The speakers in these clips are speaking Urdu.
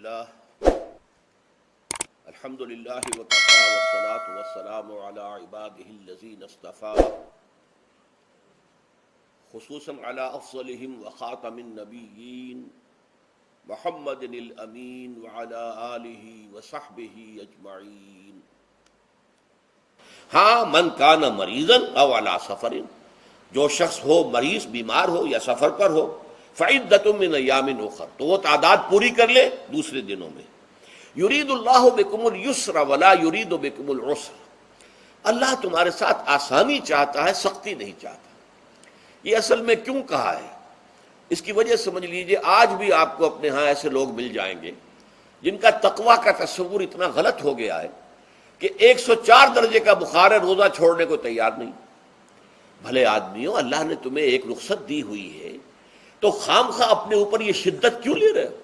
اللہ الحمد للہ وکفی والصلاة والسلام علی عبادہ الذین اصطفی خصوصا علی افضلہم وخاتم النبیین محمد الامین وعلی آلہ وصحبہ اجمعین۔ ہاں، من کان مریضا او علی سفر، جو شخص ہو مریض، بیمار ہو یا سفر پر ہو، فعدۃ من ایام اخر، تو وہ تعداد پوری کر لے دوسرے دنوں میں۔ یرید اللہ بکم الیسر ولا یرید بکم العسر، اللہ تمہارے ساتھ آسانی چاہتا ہے، سختی نہیں چاہتا۔ یہ اصل میں کیوں کہا ہے، اس کی وجہ سمجھ لیجئے۔ آج بھی آپ کو اپنے ہاں ایسے لوگ مل جائیں گے جن کا تقویٰ کا تصور اتنا غلط ہو گیا ہے کہ 104 درجے کا بخار ہے، روزہ چھوڑنے کو تیار نہیں۔ بھلے آدمیوں، اللہ نے تمہیں ایک رخصت دی ہوئی ہے تو خام خواہ اپنے اوپر یہ شدت کیوں لے رہے ہو؟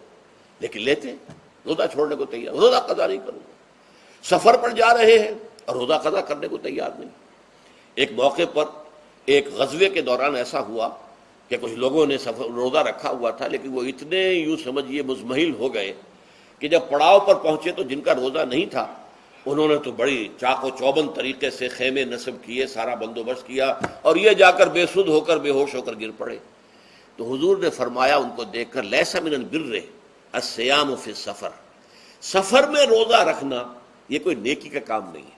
لیکن لیتے ہیں، روزہ چھوڑنے کو تیار، روزہ قضا نہیں کروں گا۔ سفر پر جا رہے ہیں اور روزہ قضا کرنے کو تیار نہیں۔ ایک موقع پر ایک غزوے کے دوران ایسا ہوا کہ کچھ لوگوں نے روزہ رکھا ہوا تھا، لیکن وہ اتنے یوں سمجھیے مزمحل ہو گئے کہ جب پڑاؤ پر پہنچے تو جن کا روزہ نہیں تھا انہوں نے تو بڑی چاق و چوبند طریقے سے خیمے نصب کیے، سارا بندوبست کیا، اور یہ جا کر بے سدھ ہو کر بے ہوش ہو کر گر پڑے۔ تو حضور نے فرمایا ان کو دیکھ کر، لیس من البر الصیام فی السفر، سفر میں روزہ رکھنا یہ کوئی نیکی کا کام نہیں ہے،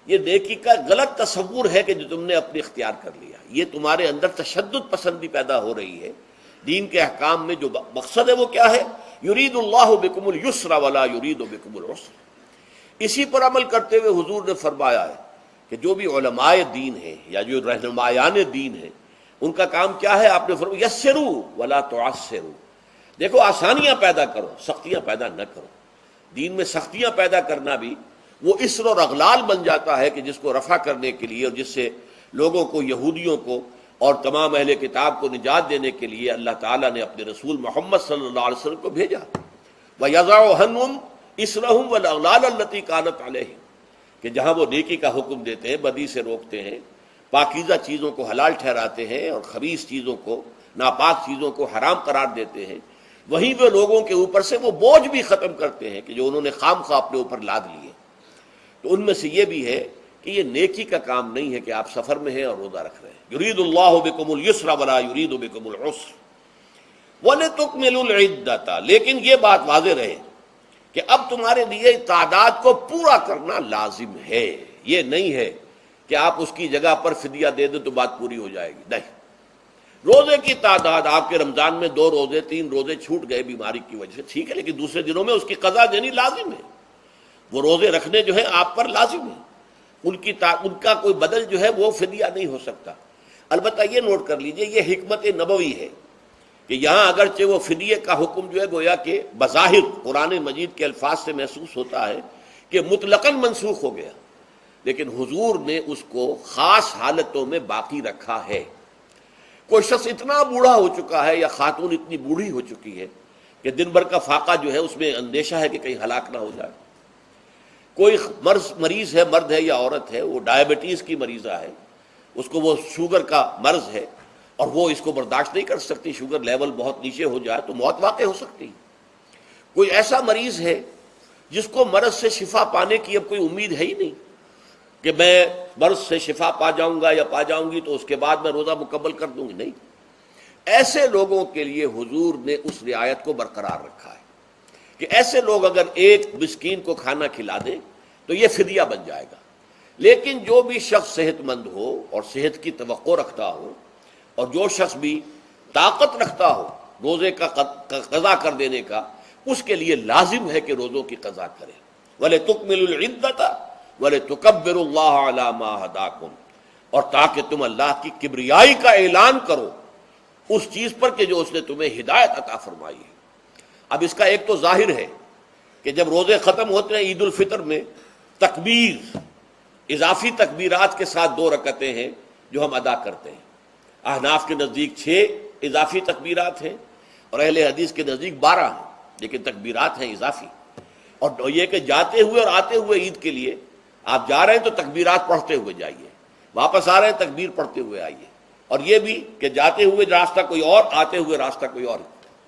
یہ نیکی کا غلط تصور ہے کہ جو تم نے اپنے اختیار کر لیا۔ یہ تمہارے اندر تشدد پسندی پیدا ہو رہی ہے۔ دین کے احکام میں جو مقصد ہے وہ کیا ہے؟ یرید اللہ بکم الیسر ولا یرید بکم العسر۔ اسی پر عمل کرتے ہوئے حضور نے فرمایا ہے کہ جو بھی علماء دین ہیں یا جو رہنمایان دین ہیں، ان کا کام کیا ہے؟ آپ نے فرمایا یسروا ولا تعسروا، دیکھو آسانیاں پیدا کرو، سختیاں پیدا نہ کرو۔ دین میں سختیاں پیدا کرنا بھی وہ اسر اور اغلال بن جاتا ہے کہ جس کو رفع کرنے کے لیے اور جس سے لوگوں کو، یہودیوں کو اور تمام اہل کتاب کو نجات دینے کے لیے اللہ تعالیٰ نے اپنے رسول محمد صلی اللہ علیہ وسلم کو بھیجا۔ وَيَضَعُ عَنْهُمْ إِصْرَهُمْ وَالْأَغْلَالَ الَّتِي كَانَتْ عَلَيْهِمْ، کہ جہاں وہ نیکی کا حکم دیتے ہیں، بدی سے روکتے ہیں، پاکیزہ چیزوں کو حلال ٹھہراتے ہیں اور خبیث چیزوں کو، ناپاک چیزوں کو حرام قرار دیتے ہیں، وہیں وہ لوگوں کے اوپر سے وہ بوجھ بھی ختم کرتے ہیں کہ جو انہوں نے خام خواہ اپنے اوپر لاد لیے۔ تو ان میں سے یہ بھی ہے کہ یہ نیکی کا کام نہیں ہے کہ آپ سفر میں ہیں اور روزہ رکھ رہے ہیں۔ یرید اللہ بکم الیسر ولا یرید بکم العسر وَلِتُكْمِلُوا الْعِدَّةَ، لیکن یہ بات واضح رہے کہ اب تمہارے لیے تعداد کو پورا کرنا لازم ہے۔ یہ نہیں ہے کہ آپ اس کی جگہ پر فدیہ دے دیں تو بات پوری ہو جائے گی، نہیں۔ روزے کی تعداد، آپ کے رمضان میں 2 روزے 3 روزے چھوٹ گئے بیماری کی وجہ سے، ٹھیک ہے، لیکن دوسرے دنوں میں اس کی قضا دینی لازم ہے۔ وہ روزے رکھنے جو ہیں آپ پر لازم ہے، ان کا کوئی بدل جو ہے وہ فدیہ نہیں ہو سکتا۔ البتہ یہ نوٹ کر لیجئے، یہ حکمت نبوی ہے کہ یہاں اگرچہ وہ فدیے کا حکم جو ہے گویا کہ بظاہر قرآن مجید کے الفاظ سے محسوس ہوتا ہے کہ مطلقاً منسوخ ہو گیا، لیکن حضور نے اس کو خاص حالتوں میں باقی رکھا ہے۔ کوئی شخص اتنا بوڑھا ہو چکا ہے یا خاتون اتنی بوڑھی ہو چکی ہے کہ دن بھر کا فاقہ جو ہے اس میں اندیشہ ہے کہ کہیں ہلاک نہ ہو جائے۔ کوئی مریض ہے، مرد ہے یا عورت ہے، وہ ڈائبٹیز کی مریضہ ہے، اس کو وہ شوگر کا مرض ہے اور وہ اس کو برداشت نہیں کر سکتی، شوگر لیول بہت نیچے ہو جائے تو موت واقع ہو سکتی ہے۔ کوئی ایسا مریض ہے جس کو مرض سے شفا پانے کی اب کوئی امید ہے ہی نہیں کہ میں مرض سے شفا پا جاؤں گا یا پا جاؤں گی تو اس کے بعد میں روزہ مکمل کر دوں گی، نہیں۔ ایسے لوگوں کے لیے حضور نے اس رعایت کو برقرار رکھا ہے کہ ایسے لوگ اگر ایک مسکین کو کھانا کھلا دیں تو یہ فدیہ بن جائے گا۔ لیکن جو بھی شخص صحت مند ہو اور صحت کی توقع رکھتا ہو، اور جو شخص بھی طاقت رکھتا ہو روزے کا قضا کر دینے کا، اس کے لیے لازم ہے کہ روزوں کی قضا کرے۔ وَلِتُكْمِلُوا الْعِدَّةَ وَلِتُكَبِّرُوا اللَّهَ عَلَىٰ مَا هَدَاكُمْ، اور تاکہ تم اللہ کی کبریائی کا اعلان کرو اس چیز پر کہ جو اس نے تمہیں ہدایت عطا فرمائی ہے۔ اب اس کا ایک تو ظاہر ہے کہ جب روزے ختم ہوتے ہیں عید الفطر میں، تکبیر، اضافی تکبیرات کے ساتھ 2 رکعتیں ہیں جو ہم ادا کرتے ہیں۔ احناف کے نزدیک 6 اضافی تکبیرات ہیں اور اہل حدیث کے نزدیک 12 ہیں، لیکن تکبیرات ہیں اضافی۔ اور یہ کہ جاتے ہوئے اور آتے ہوئے عید کے لیے آپ جا رہے ہیں تو تکبیرات پڑھتے ہوئے جائیے، واپس آ رہے ہیں تکبیر پڑھتے ہوئے آئیے۔ اور یہ بھی کہ جاتے ہوئے راستہ کوئی اور، آتے ہوئے راستہ کوئی اور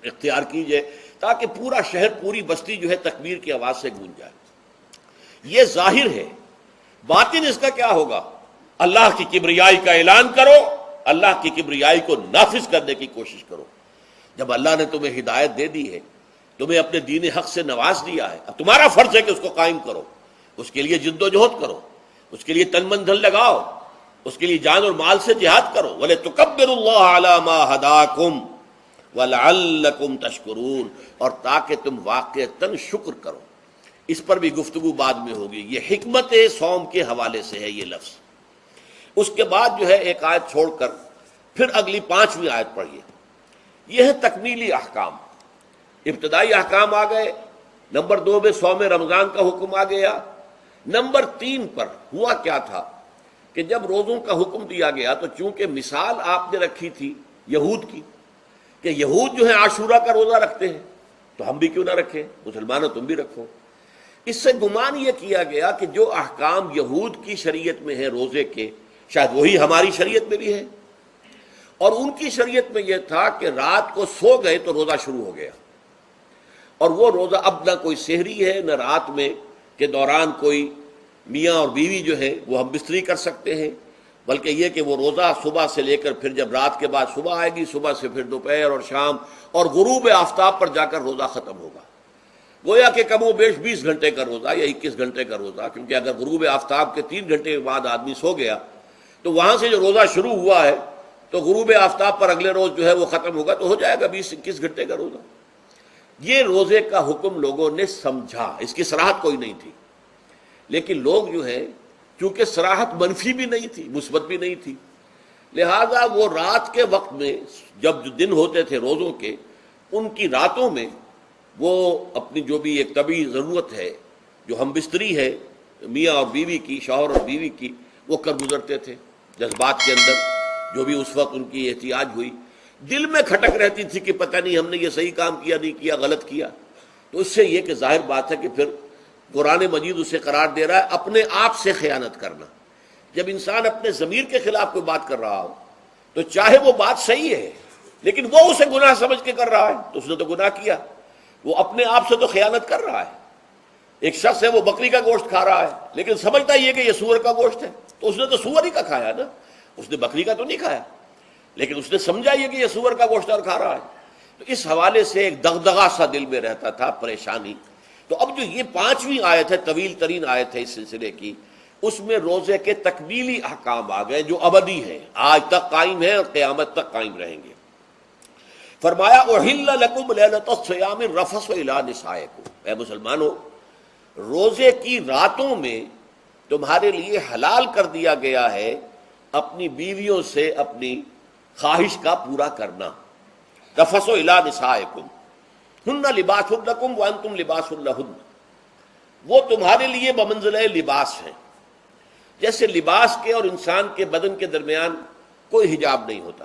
اختیار کیجئے تاکہ پورا شہر پوری بستی جو ہے تکبیر کی آواز سے گونج جائے. یہ ظاہر ہے. باطن اس کا کیا ہوگا؟ اللہ کی کبریائی کا اعلان کرو، اللہ کی کبریائی کو نافذ کرنے کی کوشش کرو. جب اللہ نے تمہیں ہدایت دے دی ہے، تمہیں اپنے دین حق سے نواز دیا ہے، اب تمہارا فرض ہے کہ اس کو قائم کرو، اس کے لیے جد و جہد کرو، اس کے لیے تن من دھن لگاؤ، اس کے لیے جان اور مال سے جہاد کرو. وَلِتُكَبِّرُوا اللَّهَ عَلَى مَا هَدَاكُمْ وَلَعَلَّكُمْ تَشْكُرُونَ، اور تاکہ تم واقعتاً شکر کرو. اس پر بھی گفتگو بعد میں ہوگی. یہ حکمت صوم کے حوالے سے ہے یہ لفظ. اس کے بعد جو ہے ایک آیت چھوڑ کر پھر اگلی 5ویں آیت پڑھیے. یہ ہے تکمیلی احکام. ابتدائی احکام آ گئے. نمبر 2 میں صوم رمضان کا حکم آ گیا. نمبر 3 پر ہوا کیا تھا کہ جب روزوں کا حکم دیا گیا تو چونکہ مثال آپ نے رکھی تھی یہود کی کہ یہود جو ہے عاشورہ کا روزہ رکھتے ہیں تو ہم بھی کیوں نہ رکھیں، مسلمانوں تم بھی رکھو. اس سے گمان یہ کیا گیا کہ جو احکام یہود کی شریعت میں ہے روزے کے، شاید وہی ہماری شریعت میں بھی ہے. اور ان کی شریعت میں یہ تھا کہ رات کو سو گئے تو روزہ شروع ہو گیا، اور وہ روزہ اب نہ کوئی سحری ہے نہ رات میں کے دوران کوئی میاں اور بیوی جو ہے وہ ہم بستری کر سکتے ہیں، بلکہ یہ کہ وہ روزہ صبح سے لے کر پھر جب رات کے بعد صبح آئے گی، صبح سے پھر دوپہر اور شام اور غروب آفتاب پر جا کر روزہ ختم ہوگا. گویا کہ کم و بیش 20 گھنٹے کا روزہ یا 21 گھنٹے کا روزہ، کیونکہ اگر غروب آفتاب کے 3 گھنٹے بعد آدمی سو گیا تو وہاں سے جو روزہ شروع ہوا ہے تو غروب آفتاب پر اگلے روز جو ہے وہ ختم ہوگا، تو ہو جائے گا 20-21 گھنٹے کا روزہ. یہ روزے کا حکم لوگوں نے سمجھا، اس کی صراحت کوئی نہیں تھی. لیکن لوگ جو ہے چونکہ صراحت منفی بھی نہیں تھی مثبت بھی نہیں تھی، لہذا وہ رات کے وقت میں جب دن ہوتے تھے روزوں کے، ان کی راتوں میں وہ اپنی جو بھی ایک طبعی ضرورت ہے جو ہم بستری ہے میاں اور بیوی کی، شوہر اور بیوی کی، وہ کر گزرتے تھے. جذبات کے اندر جو بھی اس وقت ان کی احتیاج ہوئی، دل میں کھٹک رہتی تھی کہ پتہ نہیں ہم نے یہ صحیح کام کیا نہیں کیا، غلط کیا. تو اس سے یہ کہ ظاہر بات ہے کہ پھر قرآن مجید اسے قرار دے رہا ہے اپنے آپ سے خیانت کرنا. جب انسان اپنے ضمیر کے خلاف کوئی بات کر رہا ہو تو چاہے وہ بات صحیح ہے لیکن وہ اسے گناہ سمجھ کے کر رہا ہے تو اس نے تو گناہ کیا. وہ اپنے آپ سے تو خیانت کر رہا ہے. ایک شخص ہے وہ بکری کا گوشت کھا رہا ہے لیکن سمجھتا یہ کہ یہ سور کا گوشت ہے، تو اس نے تو سور ہی کا کھایا نا، اس نے بکری کا تو نہیں کھایا، لیکن اس نے سمجھا یہ کہ یہ سور کا گوشت اور کھا رہا ہے. تو اس حوالے سے ایک دغدغہ سا دل میں رہتا تھا، پریشانی. تو اب جو یہ 5ویں آیت ہے، طویل ترین آیت ہے اس سلسلے کی، اس میں روزے کے تکمیلی احکام آ گئے جو ابدی ہیں، آج تک قائم ہیں اور قیامت تک قائم رہیں گے. فرمایا احل لکم لیلۃ الصیام الرفث الی نسائکم، اے مسلمانوں روزے کی راتوں میں تمہارے لیے حلال کر دیا گیا ہے اپنی بیویوں سے اپنی خواہش کا پورا کرنا. رفث الی نسائکم ہن لباس لکم وانتم لباس لہن، وہ تمہارے لیے بمنزلہ لباس ہیں. جیسے لباس کے اور انسان کے بدن کے درمیان کوئی حجاب نہیں ہوتا،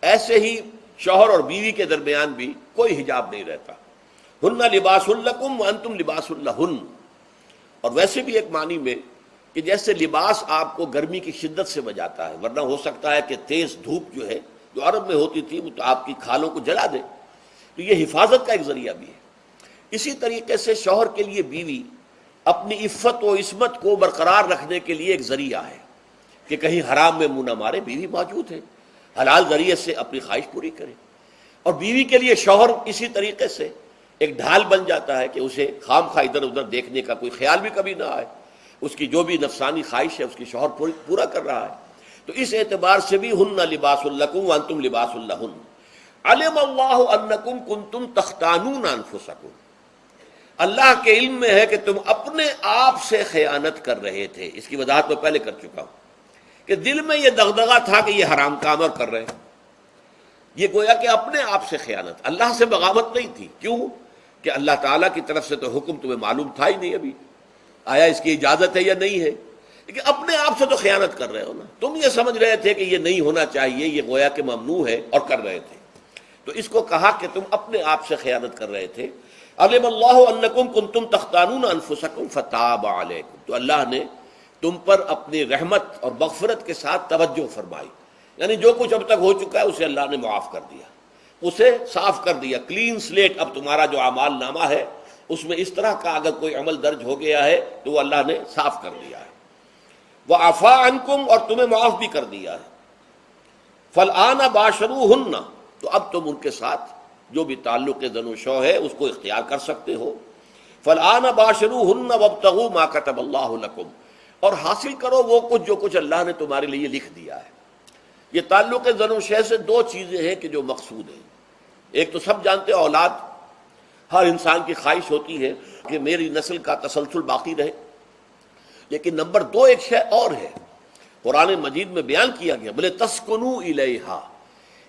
ایسے ہی شوہر اور بیوی کے درمیان بھی کوئی حجاب نہیں رہتا. ہن لباس لکم وانتم لباس لہن. اور ویسے بھی ایک معنی میں کہ جیسے لباس آپ کو گرمی کی شدت سے بچاتا ہے، ورنہ ہو سکتا ہے کہ تیز دھوپ جو ہے جو عرب میں ہوتی تھی وہ تو آپ کی کھالوں کو جلا دے، تو یہ حفاظت کا ایک ذریعہ بھی ہے. اسی طریقے سے شوہر کے لیے بیوی اپنی عفت و عصمت کو برقرار رکھنے کے لیے ایک ذریعہ ہے کہ کہیں حرام میں منہ نہ مارے، بیوی موجود ہے، حلال ذریعے سے اپنی خواہش پوری کرے. اور بیوی کے لیے شوہر اسی طریقے سے ایک ڈھال بن جاتا ہے کہ اسے خام خواہ ادھر ادھر دیکھنے کا کوئی خیال بھی کبھی نہ آئے، اس کی جو بھی نفسانی خواہش ہے اس کی شوہر پورا کر رہا ہے. تو اس اعتبار سے بھی ہن لباس لکم وانتم لباس لہن. علم اللہ انکم کنتم تختانون انفسکم، اللہ کے علم میں ہے کہ تم اپنے آپ سے خیانت کر رہے تھے. اس کی وضاحت میں پہلے کر چکا ہوں کہ دل میں یہ دغدغہ تھا کہ یہ حرام کام اور کر رہے ہیں. یہ گویا کہ اپنے آپ سے خیانت، اللہ سے بغاوت نہیں تھی. کیوں کہ اللہ تعالیٰ کی طرف سے تو حکم تمہیں معلوم تھا ہی نہیں ابھی، آیا اس کی اجازت ہے یا نہیں ہے، لیکن اپنے آپ سے تو خیانت کر رہے ہو نا. تم یہ سمجھ رہے تھے کہ یہ نہیں ہونا چاہیے، یہ گویا کہ ممنوع ہے اور کر رہے تھے. تو اس کو کہا کہ تم اپنے آپ سے خیانت کر رہے تھے. علم اللہ انکم کنتم تختانون انفسکم فتاب علیکم، تو اللہ نے تم پر اپنی رحمت اور مغفرت کے ساتھ توجہ فرمائی، یعنی جو کچھ اب تک ہو چکا ہے اسے اللہ نے معاف کر دیا. اسے صاف کر دیا، کلین سلیٹ، اب تمہارا جو اعمال نامہ ہے اس میں اس طرح کا اگر کوئی عمل درج ہو گیا ہے تو وہ اللہ نے صاف کر دیا ہے۔ وعفا عنکم، اور تمہیں معاف بھی کر دیا ہے۔ فالآن باشروہن، تو اب تم ان کے ساتھ جو بھی تعلق زن و شو ہے اس کو اختیار کر سکتے ہو۔ فالآن باشروہن وابتغوا ما کتب اللہ لکم، اور حاصل کرو وہ کچھ جو کچھ اللہ نے تمہارے لیے لکھ دیا ہے۔ یہ تعلق زن و شے سے دو چیزیں ہیں کہ جو مقصود ہیں۔ ایک تو سب جانتے ہیں اولاد، ہر انسان کی خواہش ہوتی ہے کہ میری نسل کا تسلسل باقی رہے، لیکن نمبر دو ایک شے اور ہے، قرآن مجید میں بیان کیا گیا، بولے تسکنوا الیہا،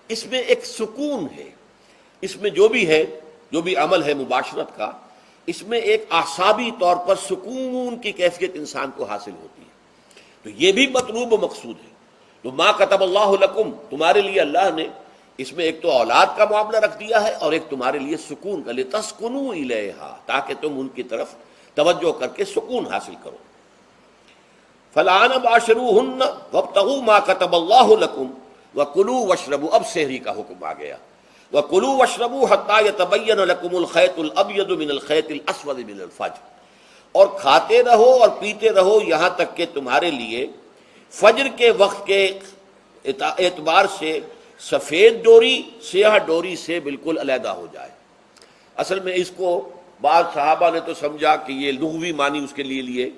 اس میں ایک سکون ہے، اس میں جو بھی ہے، جو بھی عمل ہے مباشرت کا، اس میں ایک اعصابی طور پر سکون کی کیفیت انسان کو حاصل ہوتی ہے، تو یہ بھی مطلوب و مقصود ہے۔ تو ما کتب اللہ لکم، تمہارے لیے اللہ نے اس میں ایک تو اولاد کا معاملہ رکھ دیا ہے اور ایک تمہارے لیے سکون کا، لتسکنوا الیہا، تاکہ تم ان کی طرف توجہ کر کے سکون حاصل کرو۔ فالآن باشروہن وابتغوا ما کتب اللہ لکم وکلوا واشربوا، اب سحری کا حکم آ گیا، وکلوا واشربوا حتی یتبین لکم الخیط الابیض من الخیط الاسود من الفجر، اور کھاتے رہو اور پیتے رہو یہاں تک کہ تمہارے لیے فجر کے وقت کے اعتبار سے سفید ڈوری سیاہ ڈوری سے بالکل علیحدہ ہو جائے۔ اصل میں اس کو بعض صحابہ نے تو سمجھا کہ یہ لغوی معنی اس کے لیے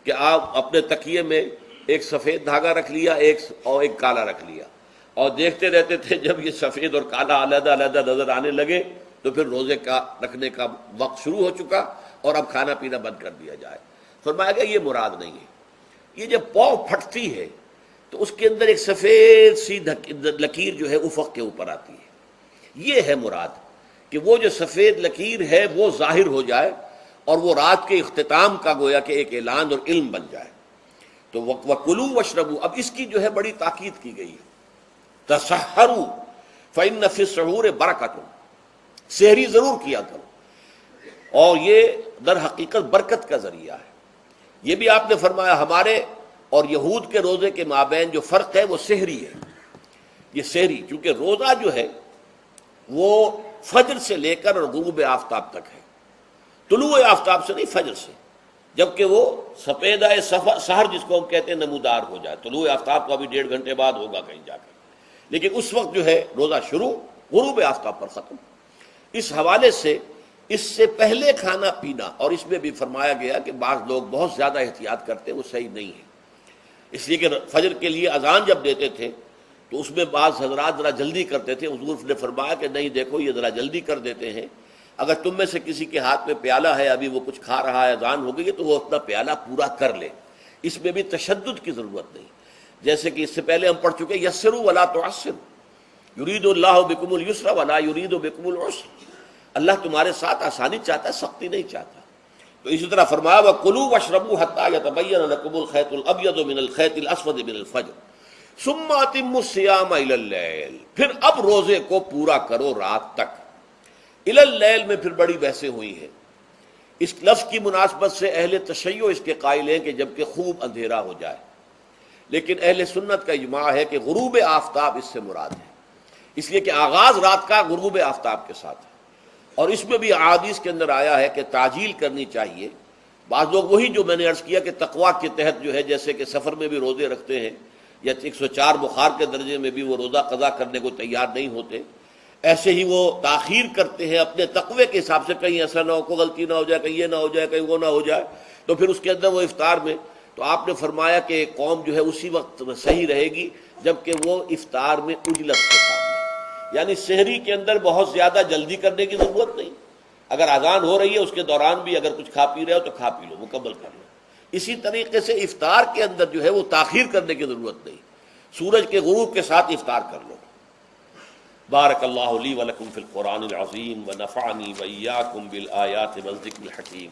کہ آپ اپنے تکیے میں ایک سفید دھاگا رکھ لیا اور ایک کالا رکھ لیا، اور دیکھتے رہتے تھے، جب یہ سفید اور کالا علیحدہ علیحدہ نظر آنے لگے تو پھر روزے کا رکھنے کا وقت شروع ہو چکا اور اب کھانا پینا بند کر دیا جائے۔ فرمایا گیا یہ مراد نہیں ہے، یہ جب پاؤں پھٹتی ہے تو اس کے اندر ایک سفید سی لکیر جو ہے افق کے اوپر آتی ہے، یہ ہے مراد، کہ وہ جو سفید لکیر ہے وہ ظاہر ہو جائے اور وہ رات کے اختتام کا گویا کہ ایک اعلان اور علم بن جائے۔ تو وَكُلُوا وَاشْرَبُوا، اب اس کی جو ہے بڑی تاکید کی گئی ہے، تسحروا فإن فی السحور برکۃ، سحری ضرور کیا کرو، اور یہ در حقیقت برکت کا ذریعہ ہے۔ یہ بھی آپ نے فرمایا ہمارے اور یہود کے روزے کے مابین جو فرق ہے وہ سحری ہے۔ یہ سحری، چونکہ روزہ جو ہے وہ فجر سے لے کر اور غروب آفتاب تک ہے، طلوع آفتاب سے نہیں، فجر سے، جبکہ وہ سپیدہ سحر جس کو ہم کہتے ہیں نمودار ہو جائے، طلوع آفتاب کو ابھی 1.5 گھنٹے بعد ہوگا کہیں جا کر، لیکن اس وقت جو ہے روزہ شروع، غروب آفتاب پر ختم۔ اس حوالے سے اس سے پہلے کھانا پینا، اور اس میں بھی فرمایا گیا کہ بعض لوگ بہت زیادہ احتیاط کرتے ہیں، وہ صحیح نہیں ہے، اس لیے کہ فجر کے لیے اذان جب دیتے تھے تو اس میں بعض حضرات ذرا جلدی کرتے تھے، حضور نے فرمایا کہ نہیں دیکھو یہ ذرا جلدی کر دیتے ہیں، اگر تم میں سے کسی کے ہاتھ میں پیالہ ہے، ابھی وہ کچھ کھا رہا ہے، اذان ہو گئی ہے، تو وہ اپنا پیالہ پورا کر لے، اس میں بھی تشدد کی ضرورت نہیں، جیسے کہ اس سے پہلے ہم پڑھ چکے یسروا ولا تعسروا، یرید اللہ بکم الیسر ولا یرید بکم العسر، اللہ تمہارے ساتھ آسانی چاہتا ہے، سختی نہیں چاہتا۔ تو اسی طرح فرمایا وَكُلُوا وَاشْرَبُوا حَتَّى يَتَبَيَّنَ لَكُمُ الْخَيْطُ الْأَبْيَضُ مِنَ الْخَيْطِ الْأَسْوَدِ مِنَ الْفَجْرِ ثُمَّ أَتِمُّوا الصِّيَامَ إِلَى اللَّيْلِ، پھر اب روزے کو پورا کرو رات تک۔ إِلَى اللَّيْلِ میں پھر بڑی بحثیں ہوئی ہیں، اس لفظ کی مناسبت سے اہل تشیع اس کے قائل ہیں کہ جبکہ خوب اندھیرا ہو جائے، لیکن اہل سنت کا اجماع ہے کہ غروب آفتاب اس سے مراد ہے، اس لیے کہ آغاز رات کا غروب آفتاب کے ساتھ ہے، اور اس میں بھی احادیث کے اندر آیا ہے کہ تعجیل کرنی چاہیے۔ بعض لوگ وہی جو میں نے عرض کیا کہ تقویٰ کے تحت جو ہے، جیسے کہ سفر میں بھی روزے رکھتے ہیں، یا 104 بخار کے درجے میں بھی وہ روزہ قضا کرنے کو تیار نہیں ہوتے، ایسے ہی وہ تاخیر کرتے ہیں اپنے تقوی کے حساب سے، کہیں ایسا نہ ہو، کوئی غلطی نہ ہو جائے، کہیں یہ نہ ہو جائے، کہیں وہ نہ ہو جائے، تو پھر اس کے اندر وہ افطار میں، تو آپ نے فرمایا کہ قوم جو ہے اسی وقت صحیح رہے گی جبکہ وہ افطار میں عجلت کے ساتھ، یعنی سحری کے اندر بہت زیادہ جلدی کرنے کی ضرورت نہیں، اگر اذان ہو رہی ہے اس کے دوران بھی اگر کچھ کھا پی رہے ہو تو کھا پی لو، مکمل کر لو۔ اسی طریقے سے افطار کے اندر جو ہے وہ تاخیر کرنے کی ضرورت نہیں، سورج کے غروب کے ساتھ افطار کر لو۔ بارک اللہ لی ولکم فی القرآن العظیم ونفعنی وإیاکم بالآیات والذکر الحکیم۔